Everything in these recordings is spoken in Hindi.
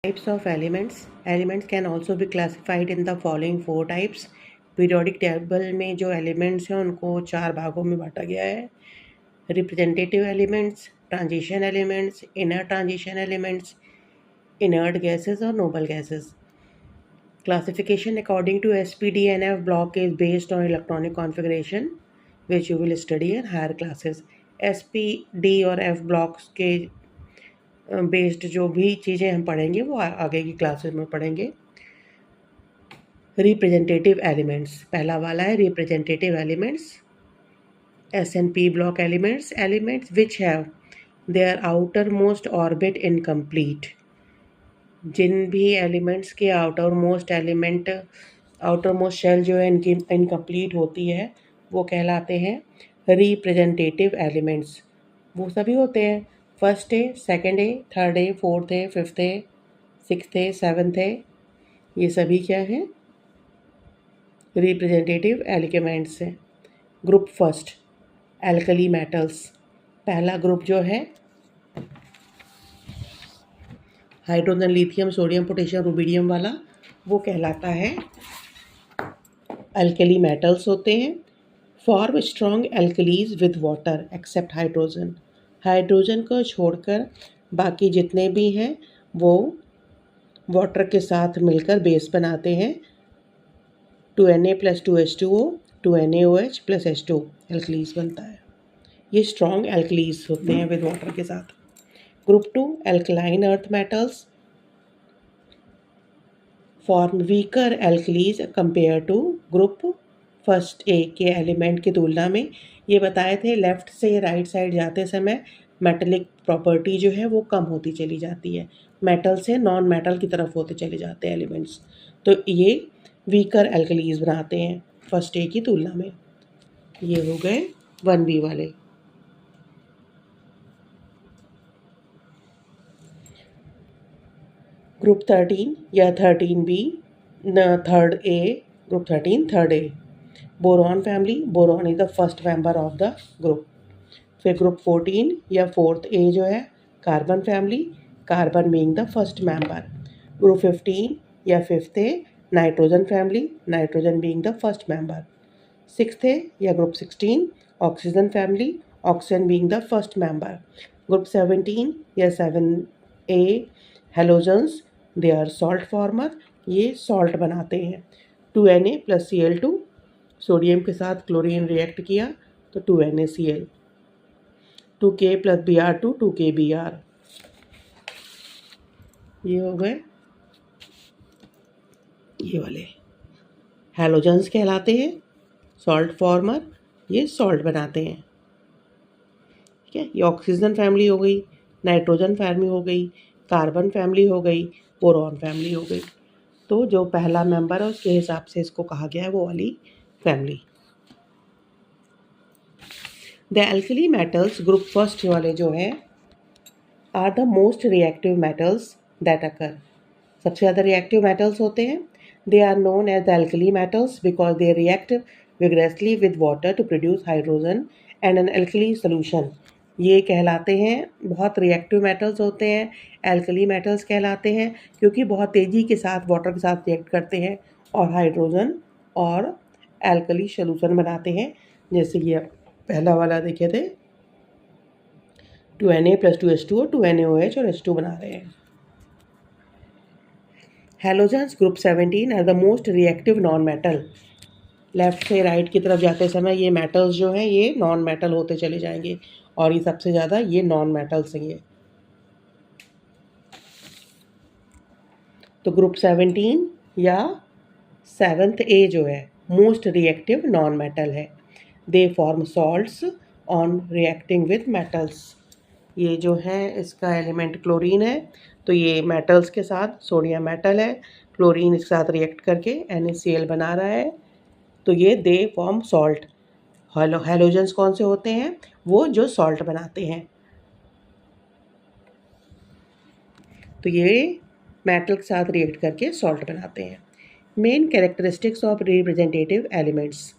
Types of elements. Elements can also be classified in the following four types. Periodic table में जो एलिमेंट्स हैं उनको चार भागों में बांटा गया है. Representative elements, transition elements, inner transition elements, inert gases और noble gases. Classification according to SPDNF block is based on electronic configuration which you will study in higher classes. SPD और F ब्लॉक्स के बेस्ड जो भी चीज़ें हम पढ़ेंगे वो आगे की क्लासेस में पढ़ेंगे. रिप्रेजेंटेटिव एलिमेंट्स, पहला वाला है representative elements. SNP block elements which have their outer most orbit incomplete. जिन भी एलिमेंट्स के आउटर मोस्ट शेल जो है इनकी इनकम्प्लीट होती है वो कहलाते हैं रिप्रेजेंटेटिव एलिमेंट्स. वो सभी होते हैं फर्स्ट है, सेकेंड है, थर्ड है, फोर्थ है, फिफ्थ है, सिक्स्थ है, सेवन्थ है. ये सभी क्या हैं? रिप्रेजेंटेटिव एलिमेंट्स हैं. Group first, alkali metals. पहला ग्रुप जो है hydrogen, lithium, sodium, potassium, rubidium वाला, वो कहलाता है एल्कली मेटल्स होते हैं. Form strong alkalis with water except hydrogen. Hydrogen को छोड़कर बाकी जितने भी हैं वो वाटर के साथ मिलकर बेस बनाते हैं. 2Na + 2H2O 2NaOH + H2 alkalis बनता है. ये स्ट्रॉन्ग एल्कलीज होते हैं विद वाटर के साथ. Group 2, alkaline earth metals form weaker alkalies compare to group first A के एलिमेंट की तुलना में. ये बताए थे लेफ़्ट से राइट साइड जाते समय मेटलिक प्रॉपर्टी जो है वो कम होती चली जाती है, मेटल से नॉन मेटल की तरफ होते चले जाते हैं एलिमेंट्स. तो ये वीकर एल्कलीज बनाते हैं फर्स्ट ए की तुलना में. ये हो गए 1B वाले. ग्रुप 13 या 13B, third A, group 13 third A. Boron family, boron is the first member of the group. फिर ग्रुप 14 या फोर्थ ए जो है carbon family, carbon being the first member. Group 15 या fifth A nitrogen family, nitrogen being the first member. Sixth A या group 16 oxygen family, oxygen being the first member. Group 17 या 7A halogens, they are salt former, ये सॉल्ट बनाते हैं. 2Na + Cl2, सोडियम के साथ क्लोरीन रिएक्ट किया तो 2NaCl. 2K + Br2 2KBr. ये हो गए ये वाले हेलोजन्स कहलाते हैं, सॉल्ट फॉर्मर, ये सॉल्ट बनाते हैं. ठीक है, ये ऑक्सीजन फैमिली हो गई, नाइट्रोजन फैमिली हो गई, कार्बन फैमिली हो गई, बोरॉन फैमिली हो गई. तो जो पहला मेंबर है उसके हिसाब से इसको कहा गया है वो वाली family. The alkali metals group first वाले जो है are the most reactive metals that occur. सबसे ज़्यादा रिएक्टिव मेटल्स होते हैं. They are known as the alkali metals because they react vigorously with water to produce hydrogen and an alkali solution. ये कहलाते हैं बहुत रिएक्टिव मेटल्स होते हैं, एल्कली मेटल्स कहलाते हैं क्योंकि बहुत तेज़ी के साथ वाटर के साथ रिएक्ट करते हैं और हाइड्रोजन और एल्कली सोल्यूशन बनाते हैं. जैसे ये पहला वाला देखे थे 2Na + 2H2O 2NaOH और H2 बना रहे हैं. Halogens group 17 are the most reactive non metal. Left से राइट की तरफ जाते समय ये मेटल्स जो हैं ये नॉन मेटल होते चले जाएंगे और ये सबसे ज़्यादा ये नॉन मेटल्स हैं ये. तो ग्रुप 17 या 7th ए जो है मोस्ट रिएक्टिव नॉन मेटल है. They form salts on reacting with metals. ये जो है इसका एलिमेंट क्लोरीन है, तो ये मेटल्स के साथ, सोडियम मेटल है, क्लोरीन इसके साथ रिएक्ट करके NaCl बना रहा है, तो ये दे फॉर्म सॉल्ट. हेलोजन्स कौन से होते हैं? वो जो सॉल्ट बनाते हैं. तो ये मेटल के साथ रिएक्ट करके सॉल्ट बनाते हैं. Main characteristics of representative elements,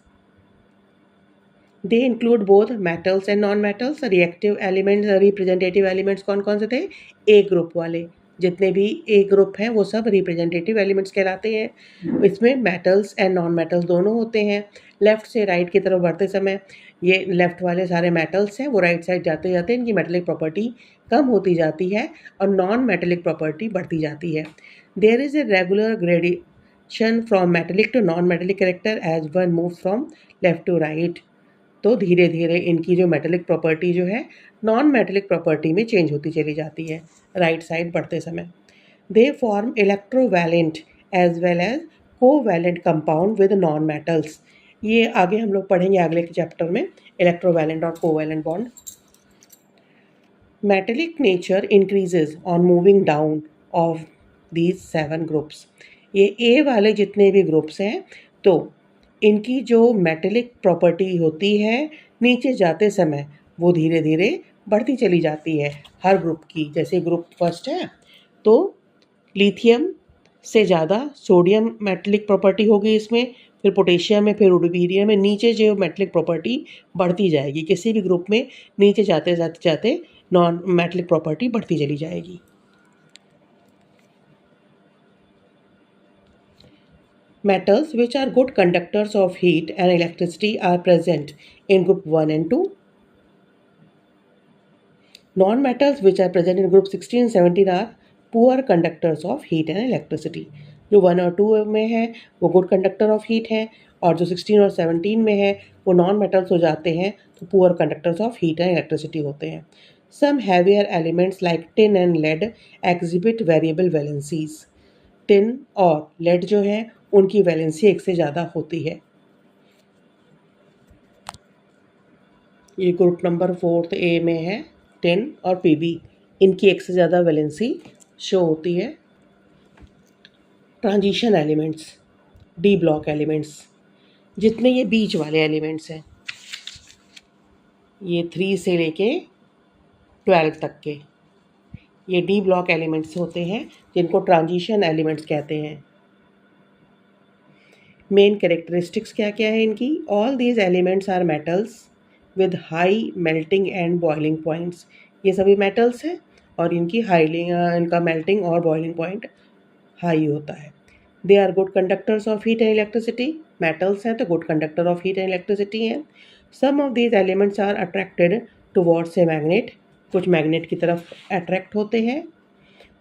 they include both metals and non metals. Reactive elements, representative elements कौन कौन से थे? ए ग्रुप वाले जितने भी ए ग्रुप हैं वो सब रिप्रेजेंटेटिव एलिमेंट्स कहलाते हैं। इसमें मेटल्स एंड नॉन मेटल्स दोनों होते हैं। लेफ़्ट से राइट की तरफ बढ़ते समय ये लेफ़्ट वाले सारे मेटल्स हैं, वो राइट साइड जाते जाते इनकी मेटेलिक प्रॉपर्टी कम होती जाती है और नॉन मेटेलिक प्रॉपर्टी बढ़ती जाती है। There is a regular gradation from metallic to non metallic character as one move from left to right. तो धीरे धीरे इनकी जो मेटेलिक प्रॉपर्टी जो है नॉन मेटेलिक प्रॉपर्टी में चेंज होती चली जाती है राइट साइड बढ़ते समय। They form electrovalent as well as covalent compound with non metals. ये आगे हम लोग पढ़ेंगे अगले के चैप्टर में, इलेक्ट्रोवैलेंट और covalent bond. Metallic nature increases on moving down of these 7 groups. ये ए वाले जितने भी ग्रुप्स हैं तो इनकी जो मेटेलिक प्रॉपर्टी होती है नीचे जाते समय वो धीरे धीरे बढ़ती चली जाती है हर ग्रुप की। जैसे ग्रुप फर्स्ट है तो लिथियम से ज़्यादा सोडियम मेटेलिक प्रॉपर्टी होगी इसमें, फिर पोटेशियम में, फिर रुबिडियम में, नीचे जो मेटेलिक प्रॉपर्टी बढ़ती जाएगी। किसी भी ग्रुप में नीचे जाते जाते जाते नॉन मेटेलिक प्रॉपर्टी बढ़ती चली जाएगी। Metals which are good conductors of heat and electricity are present in group 1 and 2. Non-metals which are present in group 16 and 17 are poor conductors of heat and electricity. जो 1 और 2 में है वो गुड कंडक्टर ऑफ हीट हैं और जो 16 और 17 में है वो नॉन मेटल्स हो जाते हैं तो poor conductors of heat and electricity होते हैं। Some heavier elements like tin and lead exhibit variable valencies. Tin और लेड जो है उनकी वैलेंसी एक से ज़्यादा होती है। ये ग्रुप नंबर 4 ए में है टिन और पीबी, इनकी एक से ज़्यादा वैलेंसी शो होती है। Transition elements, D block elements, जितने ये बीच वाले एलिमेंट्स हैं ये 3 से लेके 12 तक के ये डी ब्लॉक एलिमेंट्स होते हैं जिनको ट्रांजिशन एलिमेंट्स कहते हैं। मेन कैरेक्टरिस्टिक्स क्या क्या है इनकी? All these elements are metals with high melting and boiling points. ये सभी मेटल्स हैं और इनका मेल्टिंग और बॉइलिंग पॉइंट हाई होता है। They are good conductors of heat and electricity. Metals हैं तो good conductor of heat and electricity हैं। Some of these elements are attracted towards a magnet. कुछ मैग्नेट की तरफ अट्रैक्ट होते हैं।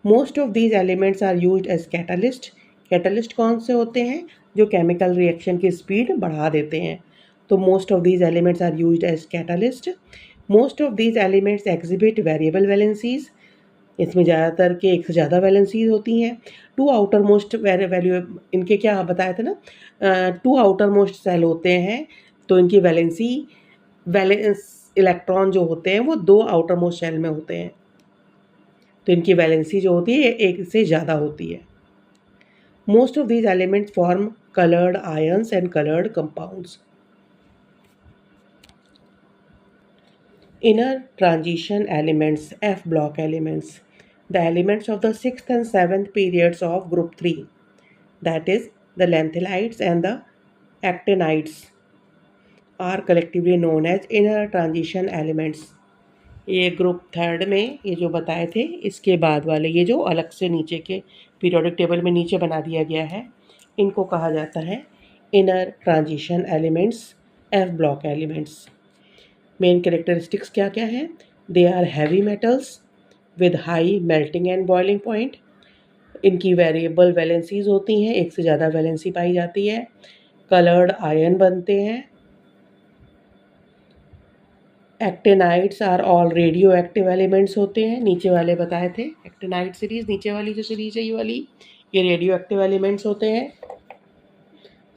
Most of these elements are used as catalyst. Catalyst कौन से होते हैं? जो केमिकल रिएक्शन की स्पीड बढ़ा देते हैं। तो most of these elements are used as catalyst. Most of these elements exhibit variable valencies. इसमें ज़्यादातर के एक से ज़्यादा वैलेंसीज होती हैं। 2 आउटर मोस्ट वैल्यू इनके क्या बताए थे ना, 2 आउटर मोस्ट सेल होते हैं तो इनकी वैलेंस इलेक्ट्रॉन जो होते हैं वो 2 आउटर मोस्ट सेल में होते हैं तो इनकी वैलेंसी जो होती है एक से ज़्यादा होती है। Most of these elements form colored ions and colored compounds. Inner transition elements, F block elements, the elements of the 6th and 7th periods of group 3, that is the lanthanides and the actinides, are collectively known as inner transition elements. ये ग्रुप 3 में ये जो बताए थे इसके बाद वाले ये जो अलग से नीचे के पीरियोडिक टेबल में नीचे बना दिया गया है इनको कहा जाता है inner transition elements, F block elements. Main characteristics क्या क्या हैं? They are heavy metals with high melting and boiling point. इनकी वेरिएबल वैलेंसीज होती हैं, एक से ज़्यादा वैलेंसी पाई जाती है। कलर्ड आयन बनते हैं। Actinides are all radioactive elements होते हैं, नीचे वाले बताए थे एक्टिनाइड सीरीज, नीचे वाली जो सीरीज है ये वाली, ये रेडियो एक्टिव एलिमेंट्स होते हैं।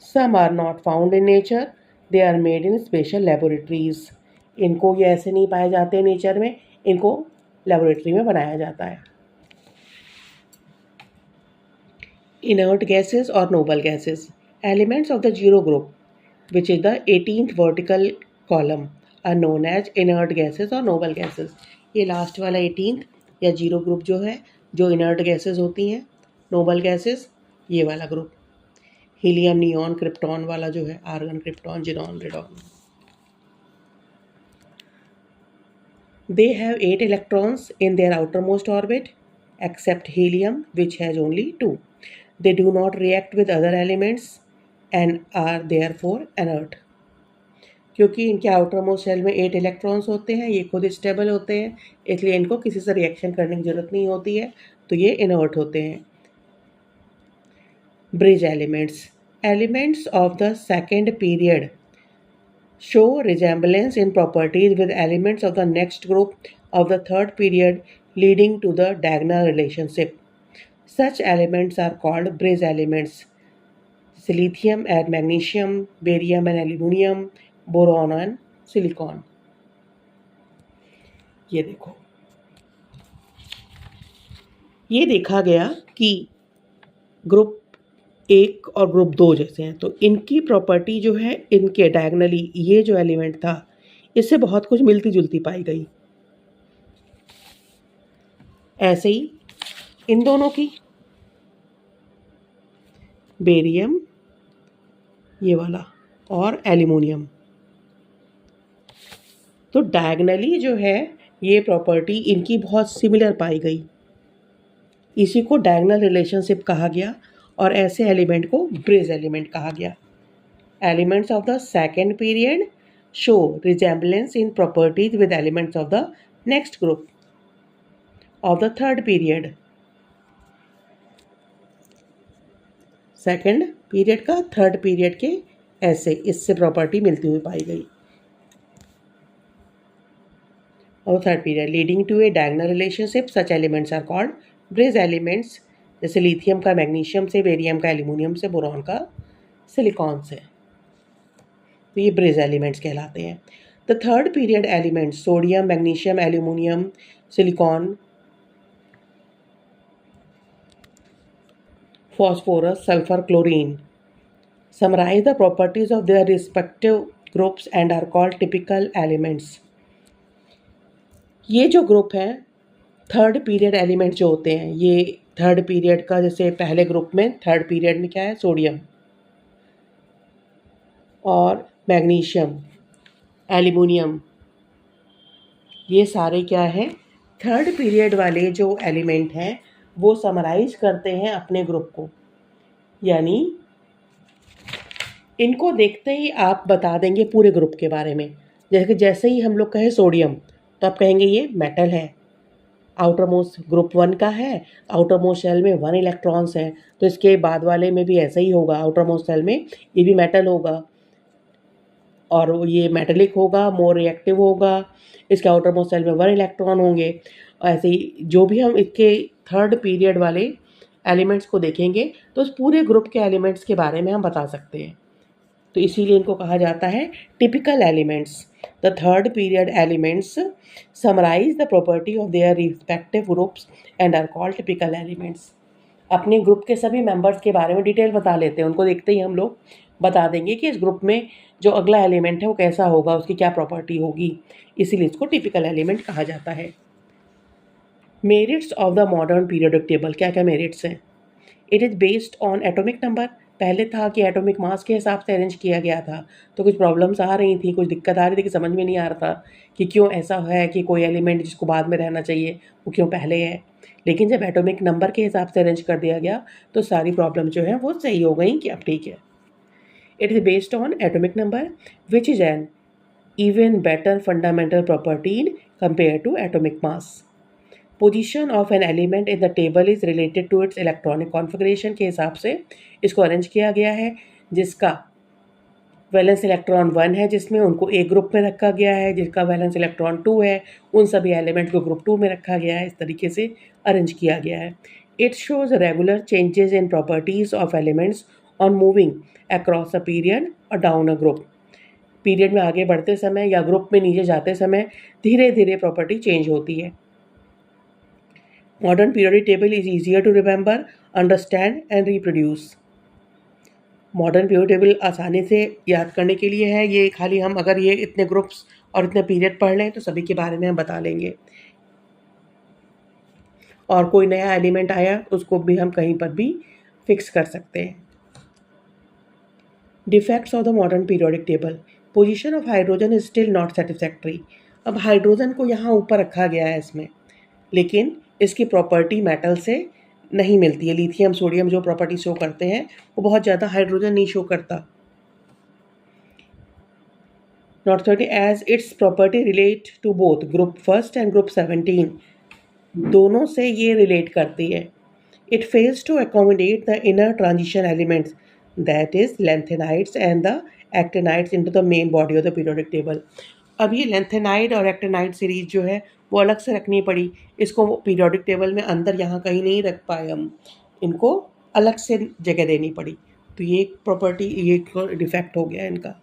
Some are not found in nature, they are made in special laboratories. इनको ये ऐसे नहीं पाए जाते नेचर में, इनको लेबोरेटरी में बनाया जाता है। इनर्ट गैसेस और noble gases, elements of the zero group which is the 18th vertical column are known as inert gases और नोबल गैसेस। ये लास्ट वाला 18th या जीरो ग्रुप जो है जो इनर्ट गैसेस होती हैं। नोबल गैसेस ये वाला ग्रुप, हीलियम, नियॉन, क्रिप्टॉन वाला जो है, argon, krypton, xenon, radon. They have 8 electrons in their outermost orbit. except helium, which has only 2. They do not react with other elements and are therefore inert. क्योंकि इनके आउटर मोस्ट शेल में 8 इलेक्ट्रॉन्स होते हैं, ये खुद स्टेबल होते हैं, इसलिए इनको किसी से रिएक्शन करने की ज़रूरत नहीं होती है, तो ये इनर्ट होते हैं. Bridge elements of the second period show resemblance in properties with elements of the next group of the third period, leading to the diagonal relationship. Such elements are called bridge elements. Lithium and magnesium, barium and aluminium, boron and silicon. ये देखो, ये देखा गया कि ग्रुप 1 और ग्रुप 2 जैसे हैं, तो इनकी प्रॉपर्टी जो है, इनके डायगनली ये जो एलिमेंट था, इससे बहुत कुछ मिलती जुलती पाई गई. ऐसे ही इन दोनों की, बेरियम ये वाला और एल्यूमिनियम, तो डायगनली जो है ये प्रॉपर्टी इनकी बहुत सिमिलर पाई गई. इसी को डायगनल रिलेशनशिप कहा गया और ऐसे एलिमेंट को ब्रिज एलिमेंट कहा गया. Elements of the second period show resemblance in properties with elements of the next group of the third period. Second period का थर्ड पीरियड के ऐसे इससे प्रॉपर्टी मिलती हुई पाई गई. और third period leading to a diagonal relationship, such elements are called bridge elements. जैसे लिथियम का मैग्नीशियम से, बेरियम का एल्यूमिनियम से, बोरॉन का सिलिकॉन से, तो ये ब्रिज एलिमेंट्स कहलाते हैं. The third period elements sodium, magnesium, aluminium, silicon, phosphorus, sulfur, chlorine summarize the properties of their respective groups and are called typical elements. ये जो ग्रुप हैं थर्ड पीरियड एलिमेंट जो होते हैं, ये थर्ड पीरियड का, जैसे पहले ग्रुप में थर्ड पीरियड में क्या है, सोडियम और मैग्नीशियम, एल्यूमिनियम, ये सारे क्या हैं, थर्ड पीरियड वाले जो एलिमेंट हैं वो समराइज करते हैं अपने ग्रुप को. यानी इनको देखते ही आप बता देंगे पूरे ग्रुप के बारे में. जैसे ही हम लोग कहें सोडियम, तो आप कहेंगे ये मेटल है, आउटर मोस्ट ग्रुप 1 का है, आउटर मोस्ट शेल में 1 इलेक्ट्रॉन्स हैं, तो इसके बाद वाले में भी ऐसा ही होगा, आउटर मोस्ट शेल में ये भी मेटल होगा और ये मेटेलिक होगा, मोर रिएक्टिव होगा, इसके आउटर मोस्ट शेल में 1 इलेक्ट्रॉन होंगे. ऐसे ही जो भी हम इसके थर्ड पीरियड वाले एलिमेंट्स को देखेंगे तो उस पूरे ग्रुप के एलिमेंट्स के बारे में हम बता सकते हैं. तो इसीलिए इनको कहा जाता है typical elements. The third period elements summarise the property of their respective groups and are called typical elements. अपने ग्रुप के सभी मेंबर्स के बारे में डिटेल बता लेते हैं. उनको देखते ही हम लोग बता देंगे कि इस ग्रुप में जो अगला एलिमेंट है वो कैसा होगा, उसकी क्या प्रॉपर्टी होगी. इसीलिए इसको टिपिकल एलिमेंट कहा जाता है. Merits of the modern periodic table, क्या क्या मेरिट्स हैं. It is based on atomic number. पहले था कि एटॉमिक मास के हिसाब से अरेंज किया गया था, तो कुछ प्रॉब्लम्स आ रही थी, कुछ दिक्कत आ रही थी कि समझ में नहीं आ रहा था कि क्यों ऐसा है कि कोई एलिमेंट जिसको बाद में रहना चाहिए वो क्यों पहले है. लेकिन जब एटॉमिक नंबर के हिसाब से अरेंज कर दिया गया तो सारी प्रॉब्लम जो है वो सही हो गई कि अब ठीक है. It is based on atomic number which is an even better fundamental property in compare to atomic mass. Position of an element in the table is related to its electronic configuration के हिसाब से इसको अरेंज किया गया है. जिसका वैलेंस इलेक्ट्रॉन 1 है जिसमें उनको एक ग्रुप में रखा गया है, जिसका वैलेंस इलेक्ट्रॉन 2 है उन सभी एलिमेंट को ग्रुप 2 में रखा गया है. इस तरीके से अरेंज किया गया है. It shows regular changes in properties of elements on moving across a period और डाउन अ ग्रुप. पीरियड में आगे बढ़ते समय या ग्रुप में नीचे जाते समय धीरे धीरे प्रॉपर्टी चेंज होती है. Modern periodic table is easier to remember, understand and reproduce. Modern periodic table आसानी से याद करने के लिए है. ये खाली हम अगर ये इतने ग्रुप्स और इतने पीरियड पढ़ लें तो सभी के बारे में हम बता लेंगे. और कोई नया एलिमेंट आया उसको भी हम कहीं पर भी फिक्स कर सकते हैं. Defects of the modern periodic table. Position of hydrogen is still not satisfactory. अब हाइड्रोजन को यहाँ ऊपर रखा गया है इसमें, लेकिन इसकी प्रॉपर्टी मेटल से नहीं मिलती है। लिथियम सोडियम जो प्रॉपर्टी शो करते हैं वो बहुत ज़्यादा हाइड्रोजन नहीं शो करता। Not 30 as its property relate to both group first and group 17, दोनों से ये रिलेट करती है। It fails to accommodate the inner transition elements that is lanthanides and the actinides into the main body of the periodic table. अब ये लैंथेनाइड और एक्टिनाइड सीरीज जो है वो अलग से रखनी पड़ी, इसको पीरियोडिक टेबल में अंदर यहाँ कहीं नहीं रख पाए हम, इनको अलग से जगह देनी पड़ी। तो ये एक प्रॉपर्टी, ये एक डिफेक्ट हो गया इनका।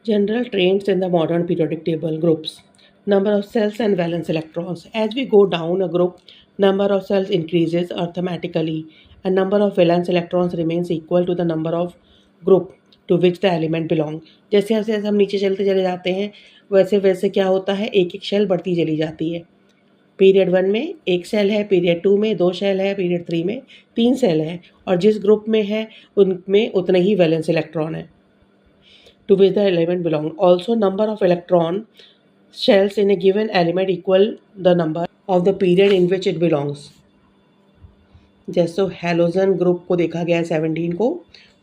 General traits in the modern periodic table groups. Number of cells and valence electrons. As we go down a group, number of cells increases arithmetically and number of valence electrons remains equal to the number of group to which the element belong. जैसे जैसे हम नीचे चलते चले जाते हैं वैसे वैसे क्या होता है, एक एक शेल बढ़ती चली जाती है। पीरियड 1 में एक सेल है, पीरियड 2 में 2 सेल है, पीरियड 3 में 3 सेल है, और जिस ग्रुप में है उनमें उतने ही वैलेंस इलेक्ट्रॉन है to which the element belong. Also, number of electron shells in a given element equal the number of the period in which it belongs. जैसे हेलोजन ग्रुप को देखा गया है 17 को,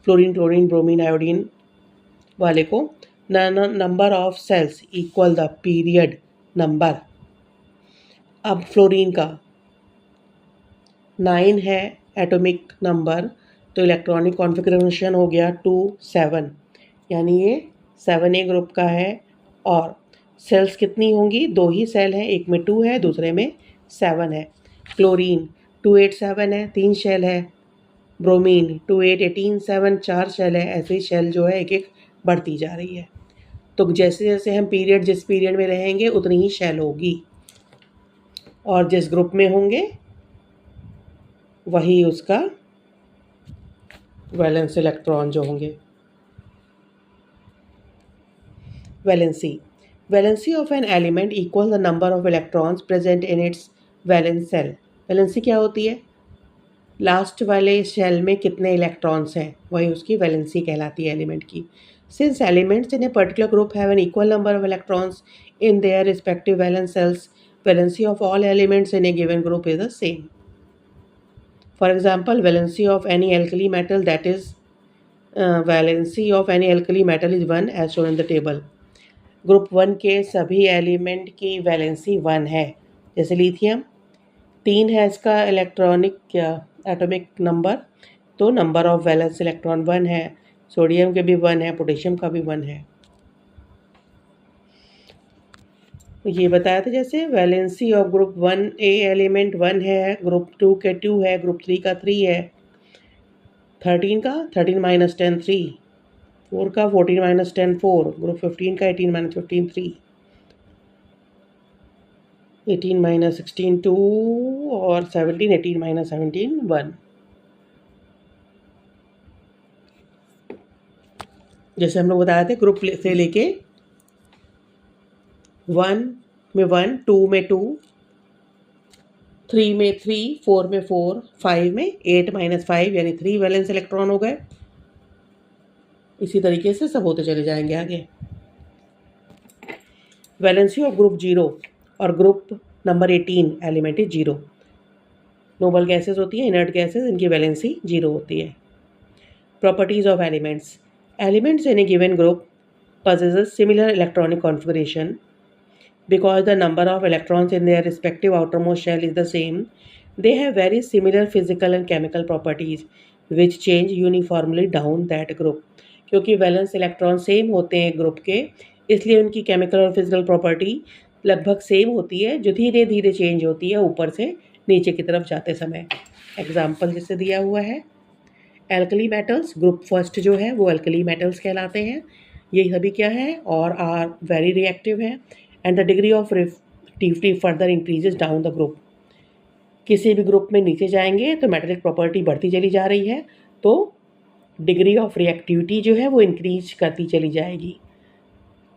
फ्लोरीन क्लोरीन ब्रोमीन आयोडीन वाले को number of shells equal the period number. अब फ्लोरीन का 9 है एटॉमिक नंबर, तो इलेक्ट्रॉनिक कॉन्फ़िगरेशन हो गया 2 7, यानी ये 7A ग्रुप का है। और सेल्स कितनी होंगी, 2 ही सेल हैं, एक में 2 है दूसरे में 7 है। क्लोरीन 287 है, 3 शेल है। ब्रोमीन 28 18 7 4 शेल है। ऐसे ही शेल जो है एक एक बढ़ती जा रही है। तो जैसे जैसे हम पीरियड जिस पीरियड में रहेंगे उतनी ही शेल होगी, और जिस ग्रुप में होंगे वही उसका वैलेंस इलेक्ट्रॉन जो होंगे। Valency. Valency of an element equals the number of electrons present in its valence cell. Valency क्या होती है, लास्ट वाले शेल में कितने इलेक्ट्रॉन्स हैं, वही उसकी वैलेंसी कहलाती है एलिमेंट की। Since elements in a particular group have an equal number of electrons in their respective valence shells, valency of all elements in a given group is the same. For example, valency of any alkali metal that is valency of any alkali metal is 1 as shown in the table. Group 1 के सभी एलिमेंट की वैलेंसी 1 है। जैसे लिथियम 3 है इसका इलेक्ट्रॉनिक एटॉमिक नंबर, तो नंबर ऑफ वैलेंस इलेक्ट्रॉन 1 है। सोडियम के भी 1 है, पोटेशियम का भी 1 है। ये बताया था जैसे valency of group 1A element 1 है, ग्रुप 2 के 2 है, ग्रुप 3 का 3 है, 13 का 13 माइनस 10 3, 4 का 14 माइनस 10 4, ग्रुप 15 का 18 माइनस 15 3, 18 माइनस 16 2, और 17 18 माइनस 17 1। जैसे हम लोग बताए थे ग्रुप से लेके 1 में 1, 2 में 2, 3 में 3, 4 में 4, 5 में 8 माइनस 5 यानी 3 वैलेंस इलेक्ट्रॉन हो गए। इसी तरीके से सब होते चले जाएंगे आगे। वैलेंसी ऑफ ग्रुप 0 और group number 18 element is 0। Noble gases होती हैं, इनर्ट गैसेस, इनकी वैलेंसी 0 होती है। Properties of elements. Elements in a given group possesses similar electronic configuration because the number of electrons in their respective outermost shell is the same. They have very similar physical and chemical properties which change uniformly down that group. क्योंकि वैलेंस इलेक्ट्रॉन सेम होते हैं ग्रुप के, इसलिए उनकी केमिकल और फिजिकल प्रॉपर्टी लगभग सेम होती है, जो धीरे धीरे चेंज होती है ऊपर से नीचे की तरफ जाते समय। एग्जाम्पल जिससे दिया हुआ है, एल्कली मेटल्स ग्रुप फर्स्ट जो है वो एल्कली मेटल्स कहलाते हैं। ये सभी क्या है, और आर वेरी रिएक्टिव है, and the degree of reactivity further increases down the group. किसी भी ग्रुप में नीचे जाएंगे तो मेटेलिक प्रॉपर्टी बढ़ती चली जा रही है, तो डिग्री ऑफ रिएक्टिविटी जो है वो इंक्रीज करती चली जाएगी।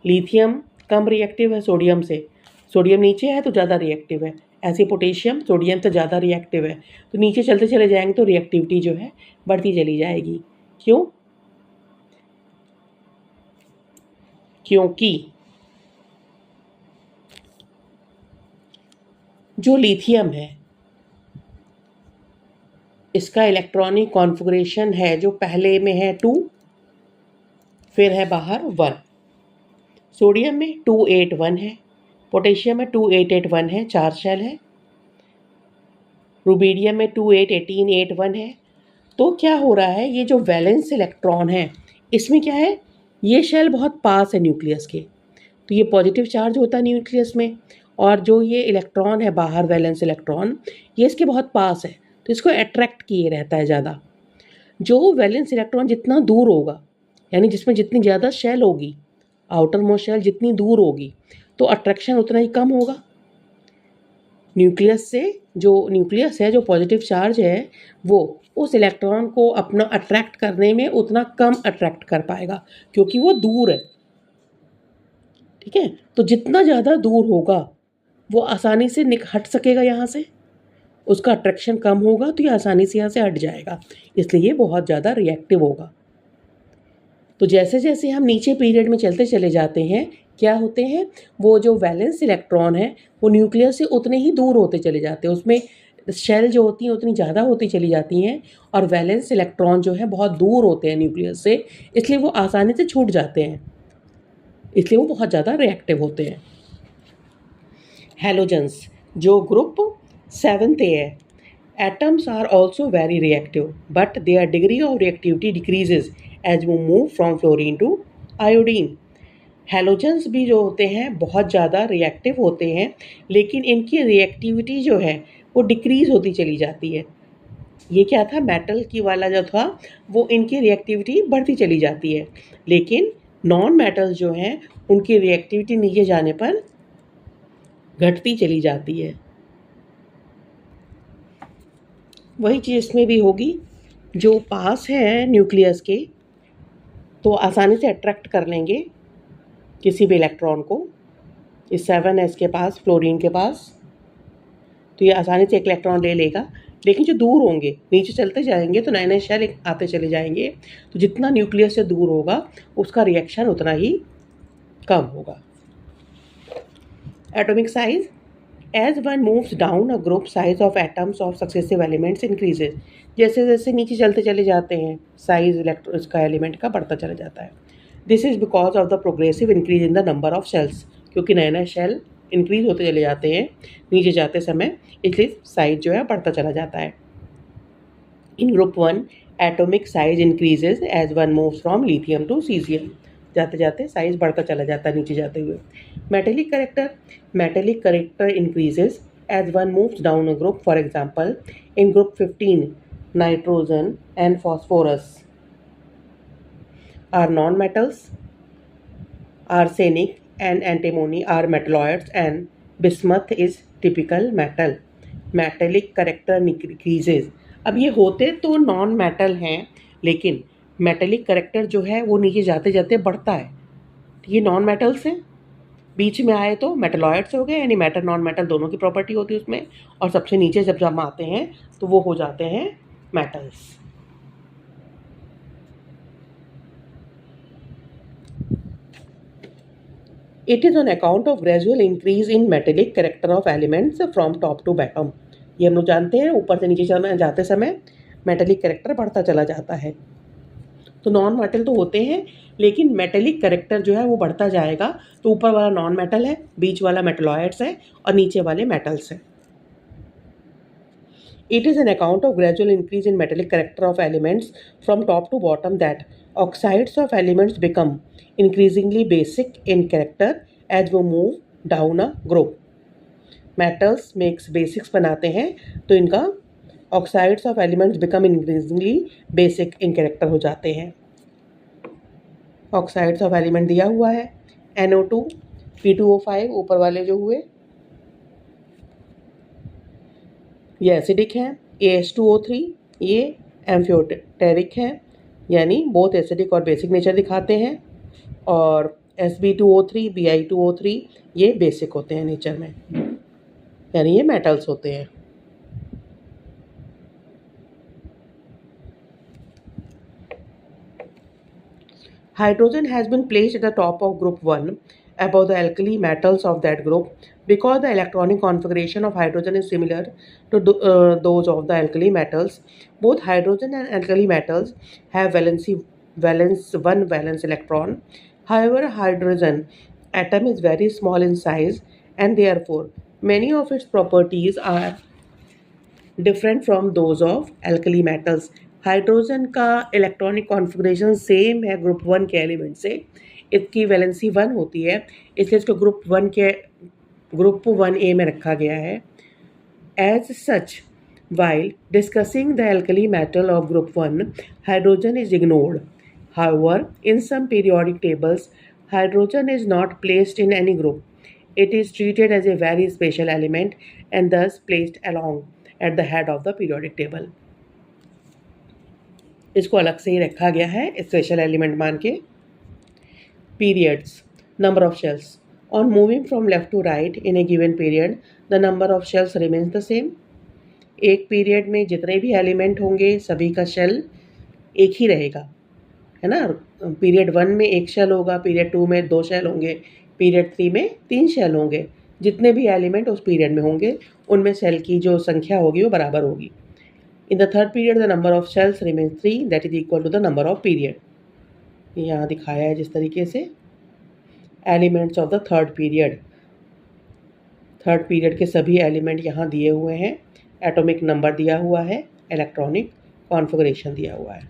लिथियम कम रिएक्टिव है सोडियम से, सोडियम नीचे है तो ज़्यादा रिएक्टिव है। ऐसे पोटेशियम सोडियम से ज़्यादा रिएक्टिव है, तो नीचे चलते चले जाएंगे तो रिएक्टिविटी जो है बढ़ती चली जाएगी। क्यों? क्योंकि जो लिथियम है इसका इलेक्ट्रॉनिक कॉन्फ़िगरेशन है जो पहले में है 2, फिर है बाहर 1। सोडियम में 281 है, पोटेशियम में 2881 है, 4 शेल है। रुबीडियम में 281881 है। तो क्या हो रहा है, ये जो वैलेंस इलेक्ट्रॉन है इसमें क्या है, ये शेल बहुत पास है न्यूक्लियस के, तो ये पॉजिटिव चार्ज होता है न्यूक्लियस में, और जो ये इलेक्ट्रॉन है बाहर वैलेंस इलेक्ट्रॉन ये इसके बहुत पास है, तो इसको अट्रैक्ट किए रहता है ज़्यादा। जो वैलेंस इलेक्ट्रॉन जितना दूर होगा, यानी जिसमें जितनी ज़्यादा शेल होगी, आउटर मोस्ट शेल जितनी दूर होगी, तो अट्रैक्शन उतना ही कम होगा न्यूक्लियस से। जो न्यूक्लियस है, जो पॉजिटिव चार्ज है, वो उस इलेक्ट्रॉन को अपना अट्रैक्ट करने में उतना कम अट्रैक्ट कर पाएगा क्योंकि वो दूर है। ठीक है, तो जितना ज़्यादा दूर होगा वो आसानी से हट सकेगा यहाँ से, उसका अट्रैक्शन कम होगा तो ये आसानी से यहाँ से हट जाएगा, इसलिए ये बहुत ज़्यादा रिएक्टिव होगा। तो जैसे जैसे हम नीचे पीरियड में चलते चले जाते हैं, क्या होते हैं, वो जो वैलेंस इलेक्ट्रॉन है वो न्यूक्लियस से उतने ही दूर होते चले जाते हैं, उसमें शेल जो होती हैं उतनी ज़्यादा होती चली जाती हैं, और वैलेंस इलेक्ट्रॉन जो है बहुत दूर होते हैं न्यूक्लियस से, इसलिए वो आसानी से छूट जाते हैं, इसलिए वो बहुत ज़्यादा रिएक्टिव होते हैं। हैलोजन्स जो ग्रुप 7 है, atoms are also very reactive, but their degree of reactivity decreases as we move from fluorine to iodine. Halogens भी जो होते हैं बहुत ज़्यादा रिएक्टिव होते हैं, लेकिन इनकी रिएक्टिविटी जो है वो डिक्रीज़ होती चली जाती है। ये क्या था, मेटल की वाला जो था वो इनकी रिएक्टिविटी बढ़ती चली जाती है, लेकिन नॉन मेटल्स जो हैं उनकी रिएक्टिविटी नीचे जाने पर घटती चली जाती है। वही चीज़ इसमें भी होगी, जो पास है न्यूक्लियस के तो आसानी से अट्रैक्ट कर लेंगे किसी भी इलेक्ट्रॉन को। इस 7s के पास, फ्लोरीन के पास, तो ये आसानी से एक इलेक्ट्रॉन ले लेगा, लेकिन जो दूर होंगे, नीचे चलते जाएंगे तो नए नए शेल आते चले जाएंगे, तो जितना न्यूक्लियस से दूर होगा उसका रिएक्शन उतना ही कम होगा। Atomic size, as one moves down a group size of atoms of successive elements increases। जैसे जैसे नीचे चलते चले जाते हैं साइज इलेक्ट्रॉन का एलिमेंट का बढ़ता चला जाता है। This is because of the progressive increase in the number of shells, क्योंकि नए नए शेल इंक्रीज होते चले जाते हैं नीचे जाते समय, इसलिए साइज जो है बढ़ता चला जाता है। In group 1 atomic size increases as one moves from lithium to caesium. जाते जाते साइज बढ़ता चला जाता है नीचे जाते हुए। Metallic character increases as one moves down a group. For example in group 15 nitrogen and phosphorus are non metals, arsenic and antimony are metalloids and bismuth is typical metal. Metallic character increases। अब ये होते तो नॉन मेटल हैं, लेकिन मेटेलिक करेक्टर जो है वो नीचे जाते जाते बढ़ता है, तो ये नॉन मेटल्स हैं। बीच में आए तो मेटलॉइड्स हो गए, यानी मेटल नॉन मेटल दोनों की प्रॉपर्टी होती है उसमें, और सबसे नीचे जब जब आते हैं तो वो हो जाते हैं metals. It is on account of gradual increase in metallic character of elements from top to bottom। ये हम लोग जानते हैं, ऊपर से नीचे जाते समय मेटेलिक करेक्टर बढ़ता चला जाता है। तो नॉन मेटल तो होते हैं, लेकिन मेटेलिक करेक्टर जो है वो बढ़ता जाएगा, तो ऊपर वाला नॉन मेटल है, बीच वाला मेटलॉइड्स है, और नीचे वाले मेटल्स हैं। It is an account of gradual increase in metallic character of elements from top to bottom that oxides of elements become increasingly basic in character as we move down a group। Metals makes basics बनाते हैं, तो इनका oxides of elements become increasingly basic in character हो जाते हैं। Oxides of element दिया हुआ है, NO2, P2O5 ऊपर वाले जो हुए ये एसिडिक हैं, AS2O3 ये एम्फियोटेरिक हैं, यानी बोथ एसिडिक और बेसिक नेचर दिखाते हैं, और Sb2O3 Bi2O3 ये बेसिक होते हैं नेचर में, यानी ये मेटल्स होते हैं। Hydrogen has been placed at the top of group 1 about the alkali metals of that group. Because the electronic configuration of hydrogen is similar to those of the alkali metals, both hydrogen and alkali metals have one valence electron. However, hydrogen atom is very small in size, and therefore many of its properties are different from those of alkali metals. Hydrogen का इलेक्ट्रॉनिक कॉन्फ़िगरेशन सेम है ग्रुप वन के एलिमेंट से, इसकी वैलेंसी वन होती है, इसलिए इसको ग्रुप वन ए में रखा गया है. As such, while discussing the alkali metal of group 1, hydrogen is ignored. However, in some periodic tables, hydrogen is not placed in any group. It is treated as a very special element and thus placed along at the head of the periodic table. इसको अलग से ही रखा गया है स्पेशल एलिमेंट मान के. Periods. Number of shells. On moving from left to right in a given period, the number of shells remains the same. एक पीरियड में जितने भी एलिमेंट होंगे सभी का शेल एक ही रहेगा, है ना. पीरियड वन में एक शेल होगा, पीरियड टू में दो शेल होंगे, पीरियड थ्री में तीन शेल होंगे. जितने भी एलिमेंट उस पीरियड में होंगे उनमें शेल की जो संख्या होगी वो बराबर होगी. In the third period the number of shells remains 3, that is equal to the number of period. यहाँ दिखाया है जिस तरीके से elements of the third period के सभी एलिमेंट यहाँ दिए हुए हैं. एटॉमिक नंबर दिया हुआ है, इलेक्ट्रॉनिक कॉन्फ़िगरेशन दिया हुआ है.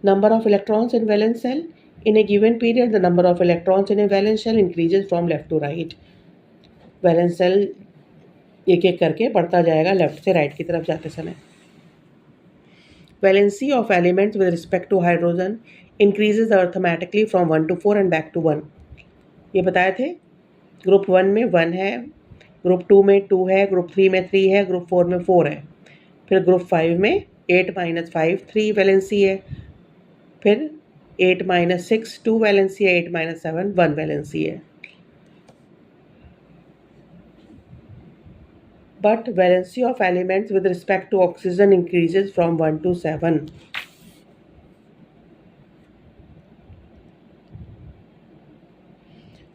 Number of electrons in valence shell. In a given period the number of electrons in a valence shell increases from left to right. Valence shell एक एक करके बढ़ता जाएगा लेफ्ट से राइट की तरफ जाते समय. Valency of elements with respect to hydrogen increases arithmetically from 1 to 4 and back to 1. ये बताए थे. ग्रुप 1 में 1 है, ग्रुप 2 में 2 है, ग्रुप 3 में 3 है, ग्रुप 4 में 4 है. फिर ग्रुप 5 में 8 - 5 3 वैलेंसी है. फिर 8 - 6 2 वैलेंसी है, 8 - 7 1 वैलेंसी है. But valency of elements with respect to oxygen increases from 1 to 7.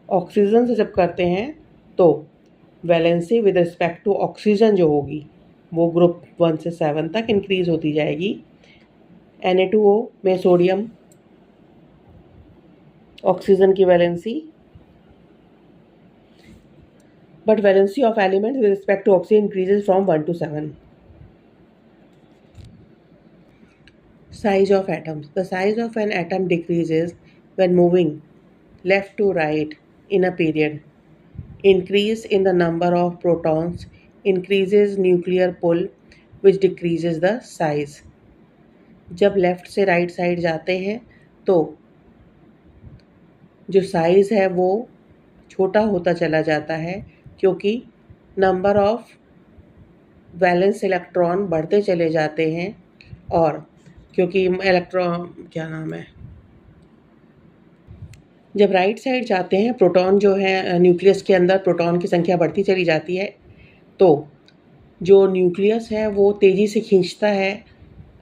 Oxygen से जब करते हैं तो valency with respect to oxygen जो होगी वो ग्रुप 1 से 7 तक इंक्रीज होती जाएगी. Na2O में सोडियम ऑक्सीजन की valency. But valency of elements with respect to oxygen increases from 1 to 7. Size of atoms. The size of an atom decreases when moving left to right in a period. Increase in the number of protons increases nuclear pull which decreases the size. जब लेफ्ट से राइट साइड जाते हैं तो जो साइज़ है वो छोटा होता चला जाता है क्योंकि नंबर ऑफ वैलेंस इलेक्ट्रॉन बढ़ते चले जाते हैं और क्योंकि जब राइट साइड जाते हैं प्रोटॉन जो है न्यूक्लियस के अंदर प्रोटॉन की संख्या बढ़ती चली जाती है तो जो न्यूक्लियस है वो तेज़ी से खींचता है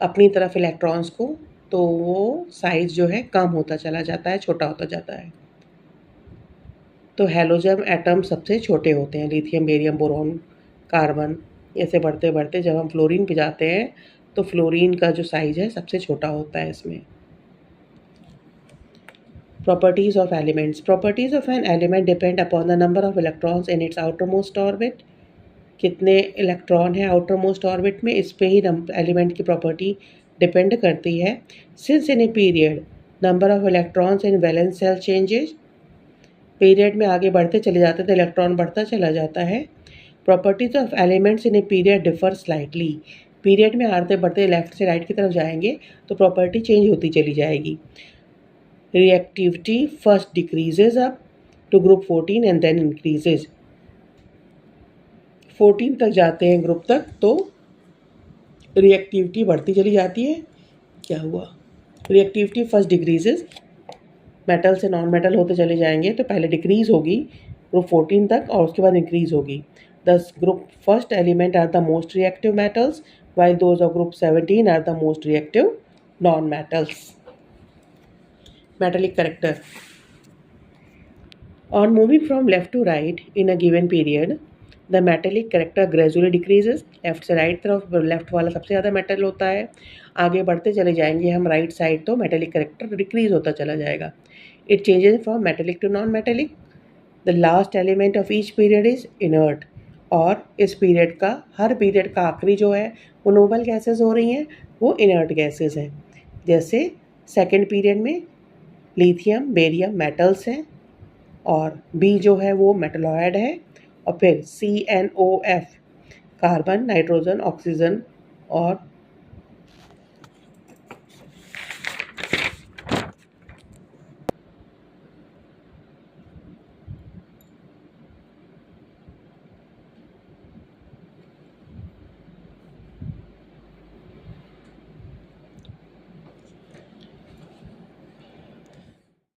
अपनी तरफ इलेक्ट्रॉन्स को, तो वो साइज़ जो है कम होता चला जाता है, छोटा होता जाता है. तो हैलोजन एटम सबसे छोटे होते हैं. लिथियम, बेरियम, बोरॉन, कार्बन ऐसे बढ़ते बढ़ते जब हम फ्लोरीन पे जाते हैं तो फ्लोरीन का जो साइज़ है सबसे छोटा होता है इसमें. Properties of elements. Properties of an element depend upon the number of electrons in its outer most orbit. कितने इलेक्ट्रॉन हैं आउटर मोस्ट ऑर्बिट में, इस पे ही एलिमेंट की प्रॉपर्टी डिपेंड करती है. Since in a period number of electrons in valence cell changes. Period में आगे बढ़ते चले जाते तो इलेक्ट्रॉन बढ़ता चला जाता है. Properties of elements in a period differ slightly. Period में आगे बढ़ते लेफ्ट से राइट की तरफ जाएंगे तो प्रॉपर्टी चेंज होती चली जाएगी. Reactivity first decreases up to group 14 and then increases. 14 तक जाते हैं ग्रुप तक तो रिएक्टिविटी बढ़ती चली जाती है. क्या हुआ? रिएक्टिविटी फर्स्ट डिक्रीजेज, मेटल से नॉन मेटल होते चले जाएंगे तो पहले डिक्रीज होगी ग्रुप 14 तक और उसके बाद इंक्रीज होगी. Thus group first element are the most reactive metals while those of group 17 are the most reactive non-metals. Metallic character. On moving from left to right in a given period, the metallic character gradually decreases. Left से राइट तरफ लेफ्ट वाला सबसे ज़्यादा मेटल होता है. आगे बढ़ते चले जाएंगे हम राइट साइड तो मेटेलिक करेक्टर डिक्रीज होता चला जाएगा. It changes from metallic to non metallic. The last element of each period is inert. और इस पीरियड का हर पीरियड का आखिरी जो है वो नोबल गैसेस हो रही हैं, वो इनर्ट गैसेस हैं. जैसे सेकेंड पीरियड में लिथियम बेरियम मेटल्स हैं और बी जो है वो मेटलॉयड है. और फिर CnOF कार्बन नाइट्रोजन ऑक्सीजन और